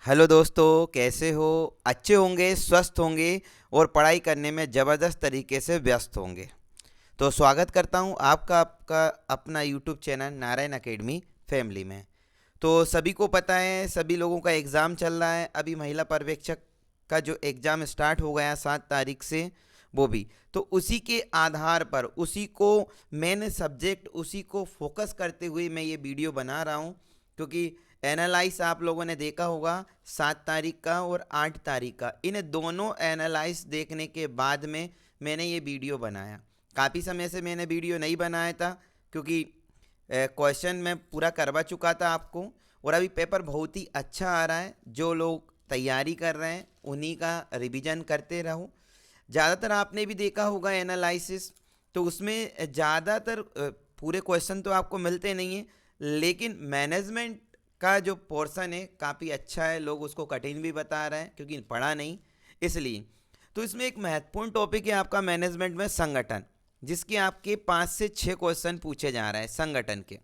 Hello दोस्तों, कैसे हो? अच्छे होंगे, स्वस्थ होंगे और पढ़ाई करने में ज़बरदस्त तरीके से व्यस्त होंगे। तो स्वागत करता हूं आपका आपका अपना YouTube channel Narayan academy family में। तो सभी को पता है, सभी लोगों का एग्ज़ाम चल रहा है। अभी महिला पर्यवेक्षक का जो एग्ज़ाम स्टार्ट हो गया 7 तारीख से, वो भी तो उसी के आधार पर, उसी को मेन सब्जेक्ट, उसी को फोकस करते हुए मैं ये वीडियो बना रहा हूँ। क्योंकि एनालाइज आप लोगों ने देखा होगा 7 तारीख का और 8 तारीख का, इन दोनों एनालाइज देखने के बाद में मैंने ये वीडियो बनाया। काफ़ी समय से मैंने वीडियो नहीं बनाया था, क्योंकि क्वेश्चन मैं पूरा करवा चुका था आपको। और अभी पेपर बहुत ही अच्छा आ रहा है। जो लोग तैयारी कर रहे हैं उन्हीं का रिवीजन करते रहो। ज़्यादातर आपने भी देखा होगा एनालिसिस, तो उसमें ज़्यादातर पूरे क्वेश्चन तो आपको मिलते नहीं हैं, लेकिन मैनेजमेंट का जो पोर्शन है काफ़ी अच्छा है। लोग उसको कठिन भी बता रहे हैं क्योंकि पढ़ा नहीं, इसलिए। तो इसमें एक महत्वपूर्ण टॉपिक है आपका मैनेजमेंट में संगठन, जिसके आपके 5 से 6 क्वेश्चन पूछे जा रहे हैं संगठन के।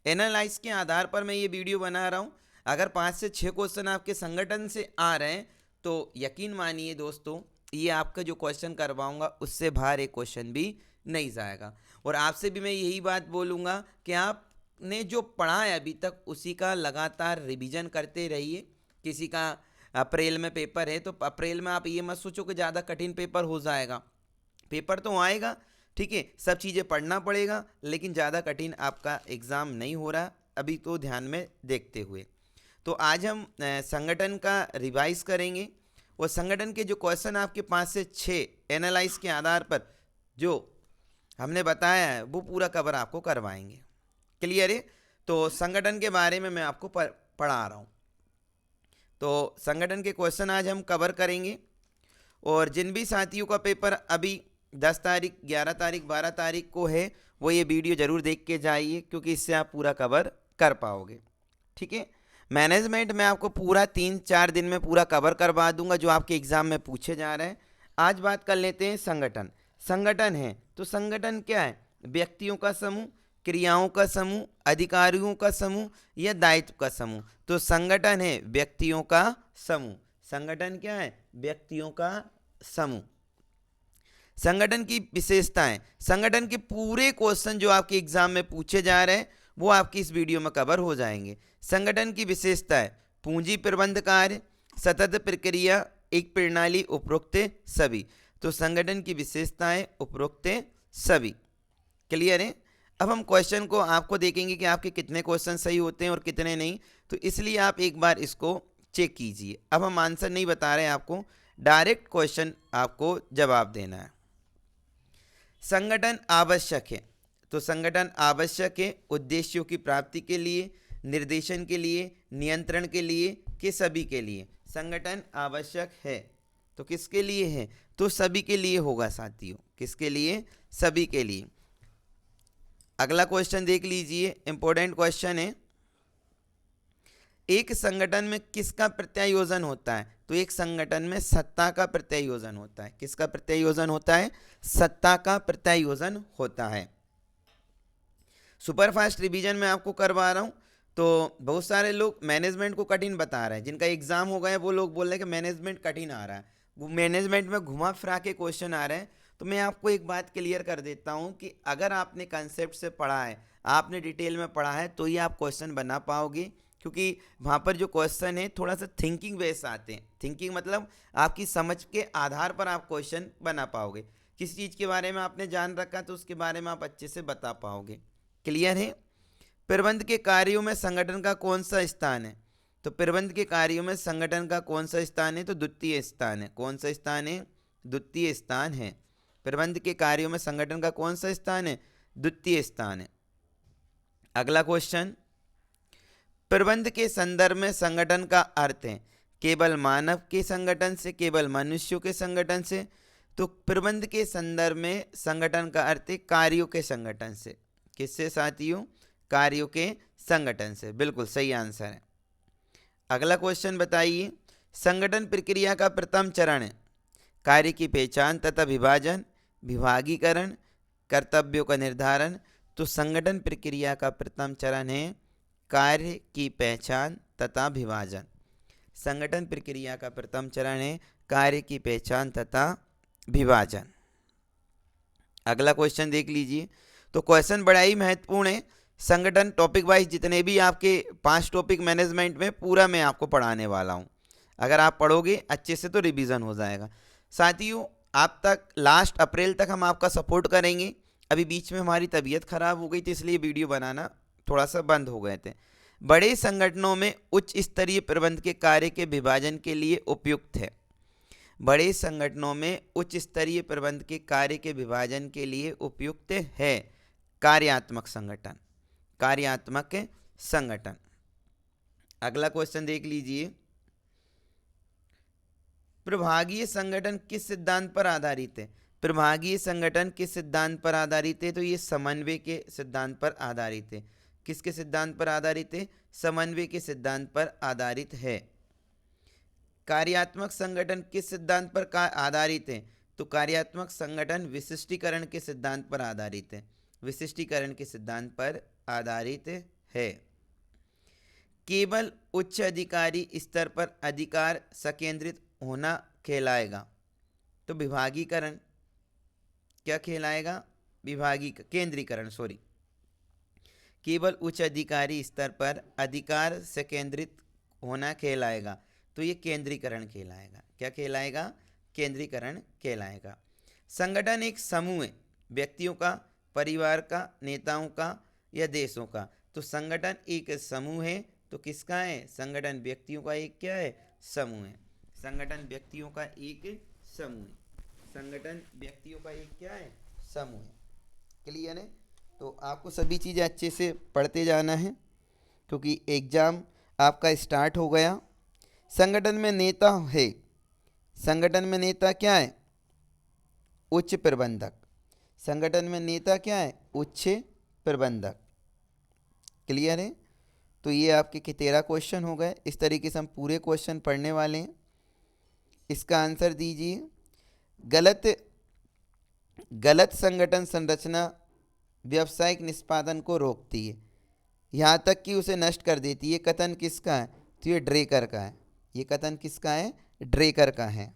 एनालाइज के आधार पर मैं ये वीडियो बना रहा हूँ। अगर 5 से 6 क्वेश्चन आपके संगठन से आ रहे हैं तो यकीन मानिए दोस्तों, ये आपका जो क्वेश्चन करवाऊंगा उससे बाहर एक क्वेश्चन भी नहीं जाएगा। और आपसे भी मैं यही बात बोलूँगा कि आपने जो पढ़ा है अभी तक उसी का लगातार रिवीजन करते रहिए। किसी का अप्रैल में पेपर है तो अप्रैल में आप ये मत सोचो कि ज़्यादा कठिन पेपर हो जाएगा। पेपर तो आएगा, ठीक है, सब चीज़ें पढ़ना पड़ेगा, लेकिन ज़्यादा कठिन आपका एग्ज़ाम नहीं हो रहा अभी, तो ध्यान में देखते हुए। तो आज हम संगठन का रिवाइज करेंगे और संगठन के जो क्वेश्चन आपके 5 से 6 एनालाइज के आधार पर जो हमने बताया है वो पूरा कवर आपको करवाएंगे। क्लियर है? तो संगठन के बारे में मैं आपको पढ़ा रहा हूँ। तो संगठन के क्वेश्चन आज हम कवर करेंगे। और जिन भी साथियों का पेपर अभी 10 तारीख, 11 तारीख, 12 तारीख को है, वो ये वीडियो ज़रूर देख के जाइए, क्योंकि इससे आप पूरा कवर कर पाओगे। ठीक है? मैनेजमेंट में आपको पूरा 3-4 दिन में पूरा कवर करवा दूंगा जो आपके एग्ज़ाम में पूछे जा रहे हैं। आज बात कर लेते हैं संगठन। संगठन है तो संगठन क्या है? व्यक्तियों का समूह, क्रियाओं का समूह, अधिकारियों का समूह या दायित्व का समूह। तो संगठन है व्यक्तियों का समूह। संगठन क्या है? व्यक्तियों का समूह। संगठन की विशेषताएं, संगठन के पूरे क्वेश्चन जो आपके एग्जाम में पूछे जा रहे हैं वो आपकी इस वीडियो में कवर हो जाएंगे। संगठन की विशेषताएं: पूंजी प्रबंध कार्य, सतत प्रक्रिया, एक प्रणाली, उपरोक्त सभी। तो संगठन की विशेषताएं, उपरोक्त सभी। क्लियर है? अब हम क्वेश्चन को आपको देखेंगे कि आपके कितने क्वेश्चन सही होते हैं और कितने नहीं, तो इसलिए आप एक बार इसको चेक कीजिए। अब हम आंसर नहीं बता रहे हैं आपको, डायरेक्ट क्वेश्चन आपको जवाब देना है। संगठन आवश्यक है तो संगठन आवश्यक है उद्देश्यों की प्राप्ति के लिए, निर्देशन के लिए, नियंत्रण के लिए, कि सभी के लिए। संगठन आवश्यक है तो किसके लिए है? तो सभी के लिए होगा साथियों। किसके लिए? सभी के लिए। अगला क्वेश्चन देख लीजिए, इंपॉर्टेंट क्वेश्चन है। एक संगठन में किसका प्रत्यायोजन होता है? तो एक संगठन में सत्ता का प्रत्यायोजन होता है। किसका प्रत्यायोजन होता है? सत्ता का प्रत्यायोजन होता है। सुपरफास्ट रिवीजन में आपको करवा रहा हूं। तो बहुत सारे लोग मैनेजमेंट को कठिन बता रहे हैं, जिनका एग्जाम हो गया है वो लोग बोल रहे हैं कि मैनेजमेंट कठिन आ रहा है, वो मैनेजमेंट में घुमा फिरा के क्वेश्चन आ रहे हैं। तो मैं आपको एक बात क्लियर कर देता हूं कि अगर आपने कंसेप्ट से पढ़ा है, आपने डिटेल में पढ़ा है, तो ही आप क्वेश्चन बना पाओगे। क्योंकि वहाँ पर जो क्वेश्चन है थोड़ा सा थिंकिंग बेस आते हैं। थिंकिंग मतलब आपकी समझ के आधार पर आप क्वेश्चन बना पाओगे। किस चीज़ के बारे में आपने जान रखा तो उसके बारे में आप अच्छे से बता पाओगे। क्लियर है? प्रबंध के कार्यों में संगठन का कौन सा स्थान है? तो प्रबंध के कार्यों में संगठन का कौन सा स्थान है? तो द्वितीय स्थान है। कौन सा स्थान है? द्वितीय स्थान है। प्रबंध के कार्यों में संगठन का कौन सा स्थान है? द्वितीय स्थान है। अगला क्वेश्चन, प्रबंध के संदर्भ में संगठन का अर्थ है केवल मानव के संगठन से, केवल मनुष्यों के संगठन से। तो प्रबंध के संदर्भ में संगठन का अर्थ है कार्यों के संगठन से। किससे साथियों? कार्यों के संगठन से। बिल्कुल सही आंसर है। अगला क्वेश्चन बताइए, संगठन प्रक्रिया का प्रथम चरण है कार्य की पहचान तथा विभाजन, विभागीकरण, कर्तव्यों का निर्धारण। तो संगठन प्रक्रिया का प्रथम चरण है कार्य की पहचान तथा विभाजन। संगठन प्रक्रिया का प्रथम चरण है कार्य की पहचान तथा विभाजन। अगला क्वेश्चन देख लीजिए। तो क्वेश्चन बड़ा ही महत्वपूर्ण है। संगठन टॉपिक वाइज जितने भी आपके 5 टॉपिक मैनेजमेंट में पूरा मैं आपको पढ़ाने वाला हूँ। अगर आप पढ़ोगे अच्छे से तो रिवीजन हो जाएगा। साथियों, आप तक लास्ट अप्रैल तक हम आपका सपोर्ट करेंगे। अभी बीच में हमारी तबीयत खराब हो गई थी, इसलिए वीडियो बनाना थोड़ा सा बंद हो गए थे। बड़े संगठनों में उच्च स्तरीय प्रबंध के कार्य के विभाजन के लिए उपयुक्त है। बड़े संगठनों में उच्च स्तरीय प्रबंध के कार्य के विभाजन के लिए उपयुक्त है कार्यात्मक संगठन। कार्यात्मक संगठन। अगला क्वेश्चन देख लीजिए। प्रभागीय संगठन किस सिद्धांत पर आधारित है? प्रभागीय संगठन किस सिद्धांत पर आधारित है? तो ये समन्वय के सिद्धांत पर आधारित है। किसके सिद्धांत पर आधारित है? समन्वय के सिद्धांत पर आधारित है। कार्यात्मक संगठन किस सिद्धांत पर आधारित है? तो कार्यात्मक संगठन विशिष्टीकरण के सिद्धांत पर आधारित है। विशिष्टीकरण के सिद्धांत पर आधारित है। केवल उच्च अधिकारी स्तर पर अधिकार संकेंद्रित होना कहलाएगा। तो विभागीकरण क्या कहलाएगा? केंद्रीकरण, सॉरी। केवल उच्च अधिकारी स्तर पर अधिकार संकेंद्रित होना कहलाएगा। तो ये केंद्रीकरण कहलाएगा। क्या कहलाएगा? केंद्रीकरण कहलाएगा। संगठन एक समूह है, व्यक्तियों का, परिवार का, नेताओं का या देशों का। तो संगठन एक समूह है। तो किसका है? संगठन व्यक्तियों का एक क्या है? समूह है। संगठन व्यक्तियों का एक समूह है। संगठन व्यक्तियों का एक क्या है? समूह है। क्लियर है? तो आपको सभी चीज़ें अच्छे से पढ़ते जाना है, क्योंकि एग्जाम आपका स्टार्ट हो गया। संगठन में नेता है। संगठन में नेता क्या है? उच्च प्रबंधक। संगठन में नेता क्या है? उच्च प्रबंधक। क्लियर है? तो ये आपके 13 क्वेश्चन हो गए। इस तरीके से हम पूरे क्वेश्चन पढ़ने वाले हैं। इसका आंसर दीजिए। गलत संगठन संरचना व्यावसायिक निष्पादन को रोकती है, यहाँ तक कि उसे नष्ट कर देती है। ये कथन किसका है? तो ये ड्रेकर का है। ये कथन किसका है? ड्रेकर का है।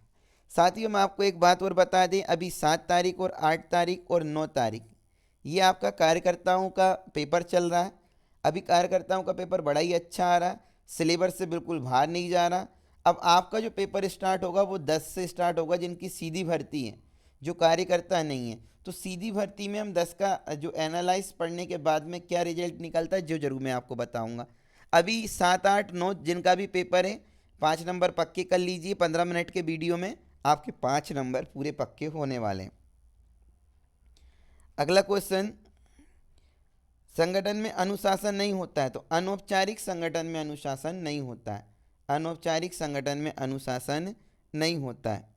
साथियों, मैं आपको एक बात और बता दें, अभी 7 तारीख और 8 तारीख और 9 तारीख ये आपका कार्यकर्ताओं का पेपर चल रहा है। अभी कार्यकर्ताओं का पेपर बड़ा ही अच्छा आ रहा है, सिलेबस से बिल्कुल बाहर नहीं जा रहा। अब आपका जो पेपर स्टार्ट होगा वो 10 से स्टार्ट होगा, जिनकी सीधी भर्ती है, जो कार्यकर्ता नहीं है। तो सीधी भर्ती में हम 10 का जो एनालाइज पढ़ने के बाद में क्या रिजल्ट निकलता है, जो जरूर मैं आपको बताऊंगा। अभी 7, 8, 9 जिनका भी पेपर है, 5 नंबर पक्के कर लीजिए। 15 मिनट के वीडियो में आपके 5 नंबर पूरे पक्के होने वाले हैं। अगला क्वेश्चन, संगठन में अनुशासन नहीं होता है। तो अनौपचारिक संगठन में अनुशासन नहीं होता है। अनौपचारिक संगठन में अनुशासन नहीं होता है।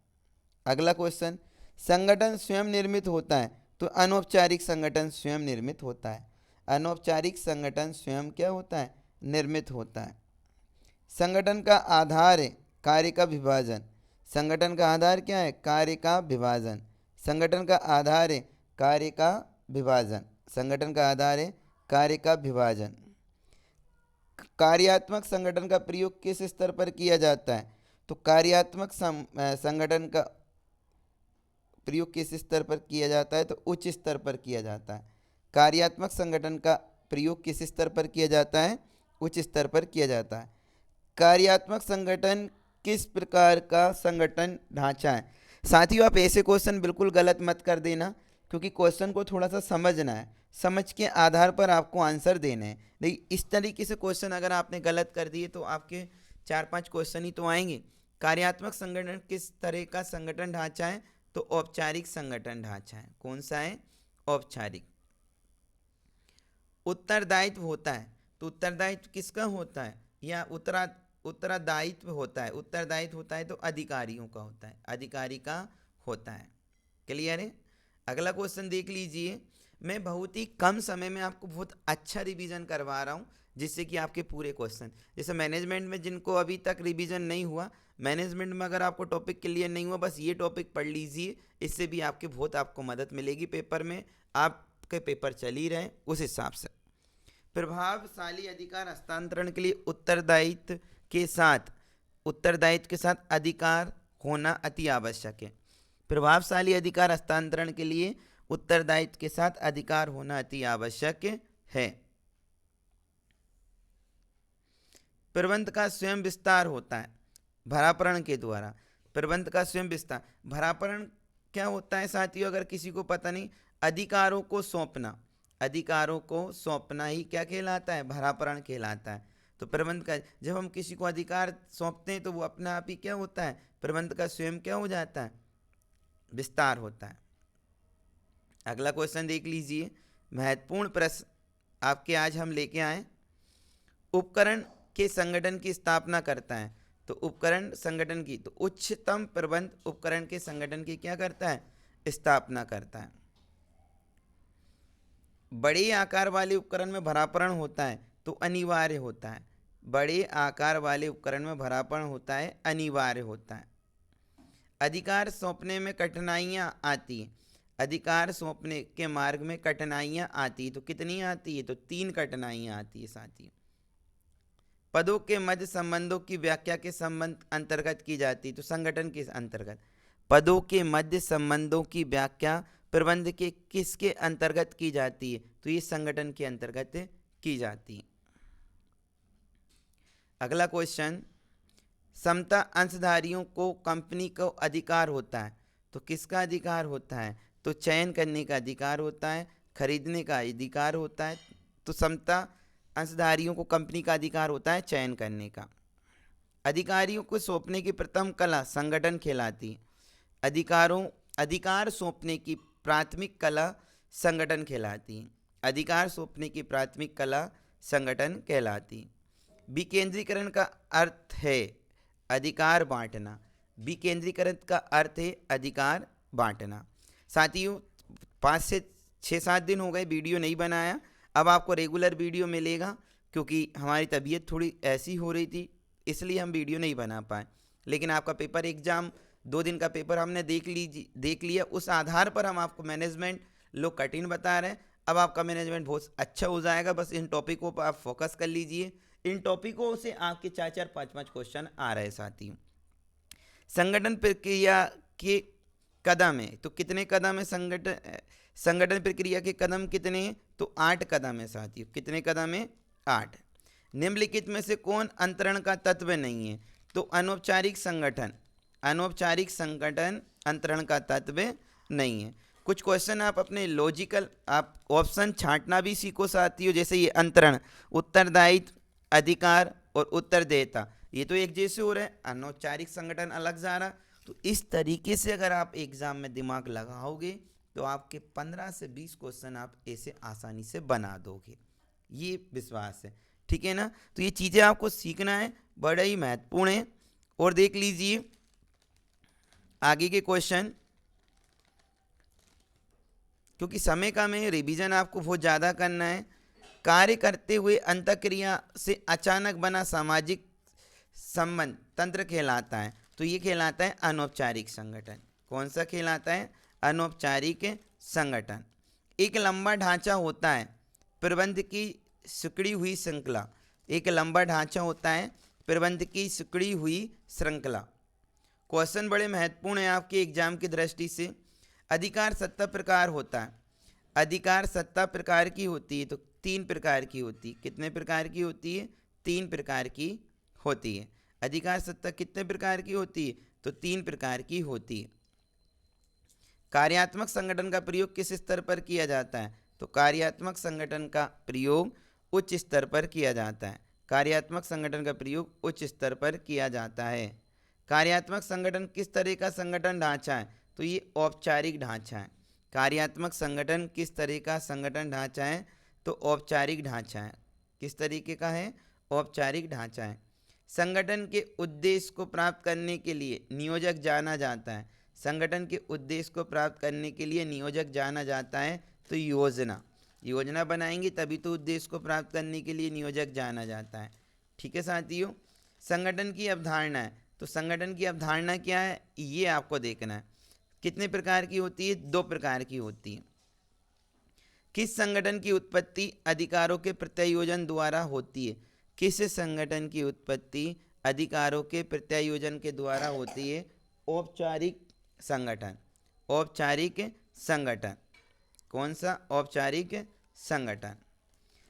अगला क्वेश्चन, संगठन स्वयं निर्मित होता है। तो अनौपचारिक संगठन स्वयं निर्मित होता है। अनौपचारिक संगठन स्वयं क्या होता है? निर्मित होता है। संगठन का आधार है कार्य का विभाजन। संगठन का आधार क्या है? कार्य का विभाजन। संगठन का आधार है कार्य का विभाजन। संगठन का आधार है कार्य का विभाजन। कार्यात्मक संगठन का प्रयोग किस स्तर पर किया जाता है? तो कार्यात्मक संगठन का प्रयोग किस स्तर पर किया जाता है? तो उच्च स्तर पर किया जाता है। कार्यात्मक संगठन का प्रयोग किस स्तर पर किया जाता है? उच्च स्तर पर किया जाता है। कार्यात्मक संगठन किस प्रकार का संगठन ढांचा है? साथियों, आप ऐसे क्वेश्चन बिल्कुल गलत मत कर देना, क्योंकि क्वेश्चन को थोड़ा सा समझना है, समझ के आधार पर आपको आंसर देने हैं। नहीं, इस तरीके से क्वेश्चन अगर आपने गलत कर दिए तो आपके 4-5 क्वेश्चन ही तो आएंगे। कार्यात्मक संगठन किस तरह का संगठन ढांचा है? तो औपचारिक संगठन ढांचा है। कौन सा है? औपचारिक। उत्तरदायित्व होता है। तो उत्तरदायित्व किसका होता है? या उत्तरदायित्व होता है। उत्तरदायित्व होता है तो अधिकारियों का होता है, अधिकारी का होता है। क्लियर है? अगला क्वेश्चन देख लीजिए। मैं बहुत ही कम समय में आपको बहुत अच्छा रिवीजन करवा रहा हूँ, जिससे कि आपके पूरे क्वेश्चन, जैसे मैनेजमेंट में जिनको अभी तक रिवीजन नहीं हुआ, मैनेजमेंट में अगर आपको टॉपिक क्लियर नहीं हुआ, बस ये टॉपिक पढ़ लीजिए। इससे भी आपको मदद मिलेगी पेपर में। आपके पेपर चल ही रहे उस हिसाब से। प्रभावशाली अधिकार हस्तांतरण के लिए उत्तरदायित्व के साथ उत्तरदायित्व के साथ अधिकार होना अति आवश्यक है। प्रभावशाली अधिकार हस्तांतरण के लिए उत्तरदायित्व के साथ अधिकार होना अति आवश्यक है। प्रबंध का स्वयं विस्तार होता है भरापरण के द्वारा। प्रबंध का स्वयं विस्तार, भरापरण क्या होता है साथियों, अगर किसी को पता नहीं, अधिकारों को सौंपना, अधिकारों को सौंपना ही क्या कहलाता है, भरापरण कहलाता है। तो प्रबंध का, जब हम किसी को अधिकार सौंपते हैं तो वो अपने आप ही क्या होता है, प्रबंध का स्वयं क्या हो जाता है, विस्तार होता है। अगला क्वेश्चन देख लीजिए, महत्वपूर्ण प्रश्न आपके आज हम लेके आए। उपकरण के संगठन की स्थापना करता है, तो उपकरण संगठन की, तो उच्चतम प्रबंध उपकरण के संगठन की क्या करता है, स्थापना करता है। बड़े आकार वाले उपकरण में भरापरण होता है तो अनिवार्य होता है। बड़े आकार वाले उपकरण में भरापरण होता है, अनिवार्य होता है। अधिकार सौंपने में कठिनाइयाँ आती हैं, अधिकार सौंपने के मार्ग में कठिनाइयाँ आती, तो कितनी आती है, तो 3 कठिनाइयाँ आती है साथियों। पदों के मध्य संबंधों की व्याख्या के संबंध अंतर्गत की जाती, तो संगठन के अंतर्गत। पदों के मध्य संबंधों की व्याख्या प्रबंध के किसके अंतर्गत की जाती है, तो ये संगठन के अंतर्गत की जाती है। अगला क्वेश्चन, समता अंशधारियों को कंपनी को अधिकार होता है, तो किसका अधिकार होता है, तो चयन करने का अधिकार होता है, खरीदने का अधिकार होता है। तो समता अंशधारियों को कंपनी का अधिकार होता है चयन करने का। अधिकारियों को सौंपने की प्रथम कला संगठन कहलाती। अधिकार सौंपने की प्राथमिक कला संगठन कहलाती। अधिकार सौंपने की प्राथमिक कला संगठन कहलाती। विकेंद्रीकरण का अर्थ है अधिकार बांटना। विकेंद्रीकरण का अर्थ है अधिकार बांटना। साथियों 5 से 6-7 दिन हो गए वीडियो नहीं बनाया, अब आपको रेगुलर वीडियो मिलेगा, क्योंकि हमारी तबीयत थोड़ी ऐसी हो रही थी इसलिए हम वीडियो नहीं बना पाए। लेकिन आपका पेपर एग्ज़ाम 2 दिन का पेपर हमने देख लिया, उस आधार पर हम आपको मैनेजमेंट लोग कठिन बता रहे हैं। अब आपका मैनेजमेंट बहुत अच्छा हो जाएगा, बस इन टॉपिकों पर आप फोकस कर लीजिए। इन टॉपिकों से आपके 4-4, 5-5 क्वेश्चन आ रहे साथियों। संगठन प्रक्रिया के कदम है, तो कितने कदम है संगठन प्रक्रिया के कदम कितने हैं, तो 8 कदम है साथियों। कितने कदम है, 8। निम्नलिखित में से कौन अंतरण का तत्व नहीं है, तो अनौपचारिक संगठन। अनौपचारिक संगठन अंतरण का तत्व नहीं है। कुछ क्वेश्चन आप अपने लॉजिकल आप ऑप्शन छांटना भी सीखो साथियों, जैसे ये अंतरण, उत्तरदायित्व, अधिकार और उत्तरदेयता, ये तो एक जैसे हो रहे हैं, अनौपचारिक संगठन अलग जा रहा। तो इस तरीके से अगर आप एग्जाम में दिमाग लगाओगे तो आपके 15 से 20 क्वेश्चन आप ऐसे आसानी से बना दोगे, ये विश्वास है, ठीक है ना। तो ये चीज़ें आपको सीखना है, बड़ा ही महत्वपूर्ण है। और देख लीजिए आगे के क्वेश्चन, क्योंकि समय का में रिवीजन आपको बहुत ज़्यादा करना है। कार्य करते हुए अंतःक्रिया से अचानक बना सामाजिक संबंध तंत्र कहलाता है, तो ये कहलाता है अनौपचारिक संगठन। कौन सा कहलाता है, अनौपचारिक संगठन। एक लंबा ढांचा होता है प्रबंध की सिकुड़ी हुई श्रृंखला। एक लंबा ढांचा होता है प्रबंध की सिकुड़ी हुई श्रृंखला। क्वेश्चन बड़े महत्वपूर्ण है आपके एग्जाम की दृष्टि से। अधिकार सत्ता प्रकार होता है, अधिकार सत्ता प्रकार की होती है, तो 3 प्रकार की होती है। कितने प्रकार की होती है, 3 प्रकार की होती है। अधिकार सत्ता कितने प्रकार की होती है, तो 3 प्रकार की होती है। कार्यात्मक संगठन का प्रयोग किस स्तर पर किया जाता है, तो कार्यात्मक संगठन का प्रयोग उच्च स्तर पर किया जाता है। कार्यात्मक संगठन का प्रयोग उच्च स्तर पर किया जाता है। कार्यात्मक संगठन किस तरह का संगठन ढांचा है, तो ये औपचारिक ढांचा है। कार्यात्मक संगठन किस तरह का संगठन ढांचा है, तो औपचारिक ढांचा है। किस तरीके का है, औपचारिक ढांचा है। संगठन के उद्देश्य को प्राप्त करने के लिए नियोजक जाना जाता है। संगठन के उद्देश्य को प्राप्त करने के लिए नियोजक जाना जाता है, तो योजना बनाएंगे तभी तो उद्देश्य को प्राप्त करने के लिए नियोजक जाना जाता है, ठीक है साथियों। संगठन की अवधारणा है, तो संगठन की अवधारणा क्या है, ये आपको देखना है। कितने प्रकार की होती है, 2 प्रकार की होती है। किस संगठन की उत्पत्ति अधिकारों के प्रत्यायोजन द्वारा होती है, किस संगठन की उत्पत्ति अधिकारों के प्रत्यायोजन के द्वारा होती है औपचारिक संगठन। औपचारिक संगठन, कौन सा? औपचारिक संगठन।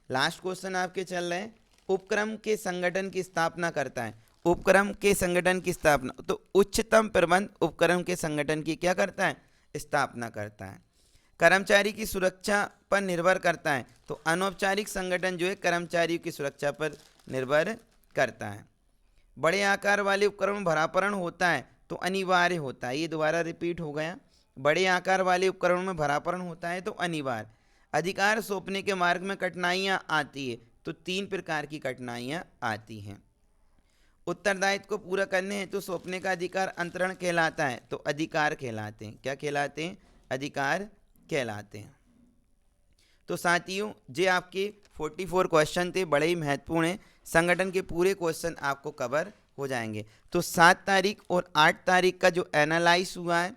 लास्ट क्वेश्चन आपके चल रहे हैं, उपक्रम के संगठन की स्थापना करता है। उपक्रम के संगठन की स्थापना, तो उच्चतम प्रबंध उपक्रम के संगठन की क्या करता है? स्थापना करता है। कर्मचारी की सुरक्षा पर निर्भर करता है, तो अनौपचारिक संगठन जो है कर्मचारियों की सुरक्षा पर निर्भर करता है। बड़े आकार वाले उपकरण में भरापरण होता है, तो अनिवार्य होता है। ये दोबारा रिपीट हो गया, बड़े आकार वाले उपकरणों में भरापरण होता है तो अनिवार्य। अधिकार सौंपने के मार्ग में कठिनाइयाँ आती है, तो 3 प्रकार की कठिनाइयाँ आती हैं। उत्तरदायित्व को पूरा करने हेतु सौंपने का अधिकार अंतरण कहलाता है, तो अधिकार कहलाते हैं। क्या कहलाते हैं? अधिकार कहलाते हैं। तो साथियों, ये आपके 44 क्वेश्चन थे, बड़े ही महत्वपूर्ण हैं। संगठन के पूरे क्वेश्चन आपको कवर हो जाएंगे। तो 7 तारीख और 8 तारीख का जो एनालाइज हुआ है,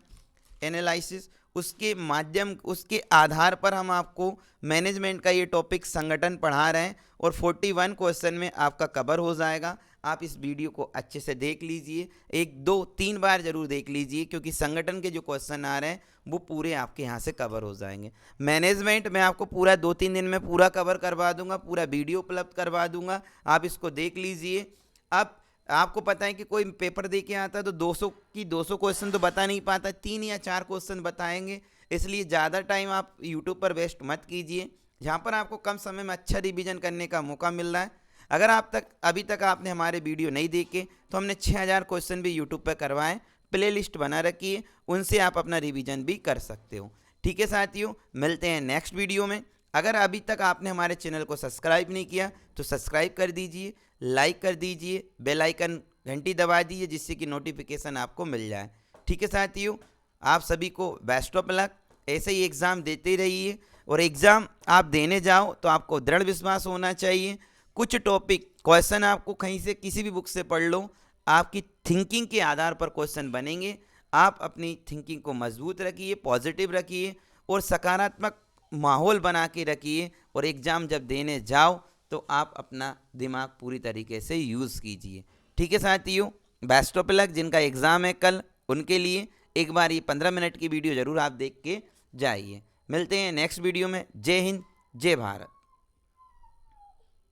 एनालिसिस, उसके माध्यम, उसके आधार पर हम आपको मैनेजमेंट का ये टॉपिक संगठन पढ़ा रहे हैं और 41 क्वेश्चन में आपका कवर हो जाएगा। आप इस वीडियो को अच्छे से देख लीजिए, 1 2 3 बार जरूर देख लीजिए, क्योंकि संगठन के जो क्वेश्चन आ रहे हैं वो पूरे आपके यहाँ से कवर हो जाएंगे। मैनेजमेंट मैं आपको पूरा 2-3 दिन में पूरा कवर करवा दूंगा, पूरा वीडियो उपलब्ध करवा दूंगा, आप इसको देख लीजिए। अब आपको पता है कि कोई पेपर दे के आता है तो 200 क्वेश्चन तो बता नहीं पाता, 3 या 4 क्वेश्चन बताएंगे। इसलिए ज़्यादा टाइम आप यूट्यूब पर वेस्ट मत कीजिए, जहाँ पर आपको कम समय में अच्छा रिवीजन करने का मौका मिल रहा है। अगर अभी तक आपने हमारे वीडियो नहीं देखे तो हमने 6000 क्वेश्चन भी यूट्यूब पर करवाएं, प्ले लिस्ट बना रखी है, उनसे आप अपना रिवीजन भी कर सकते हो। ठीक है साथियों, मिलते हैं नेक्स्ट वीडियो में। अगर अभी तक आपने हमारे चैनल को सब्सक्राइब नहीं किया तो सब्सक्राइब कर दीजिए, लाइक कर दीजिए, बेल आइकन घंटी दबा दीजिए, जिससे कि नोटिफिकेशन आपको मिल जाए। ठीक है साथियों, आप सभी को बेस्ट ऑफ लक। ऐसे ही एग्ज़ाम देते रहिए, और एग्ज़ाम आप देने जाओ तो आपको दृढ़ विश्वास होना चाहिए। कुछ टॉपिक क्वेश्चन आपको कहीं से किसी भी बुक से पढ़ लो, आपकी थिंकिंग के आधार पर क्वेश्चन बनेंगे। आप अपनी थिंकिंग को मजबूत रखिए, पॉजिटिव रखिए और सकारात्मक माहौल बना के रखिए, और एग्ज़ाम जब देने जाओ तो आप अपना दिमाग पूरी तरीके से यूज़ कीजिए। ठीक है साथियों, बेस्ट ऑफ लक। जिनका एग्ज़ाम है कल, उनके लिए एक बार ये 15 मिनट की वीडियो ज़रूर आप देख के जाइए। मिलते हैं नेक्स्ट वीडियो में। जय हिंद, जय भारत।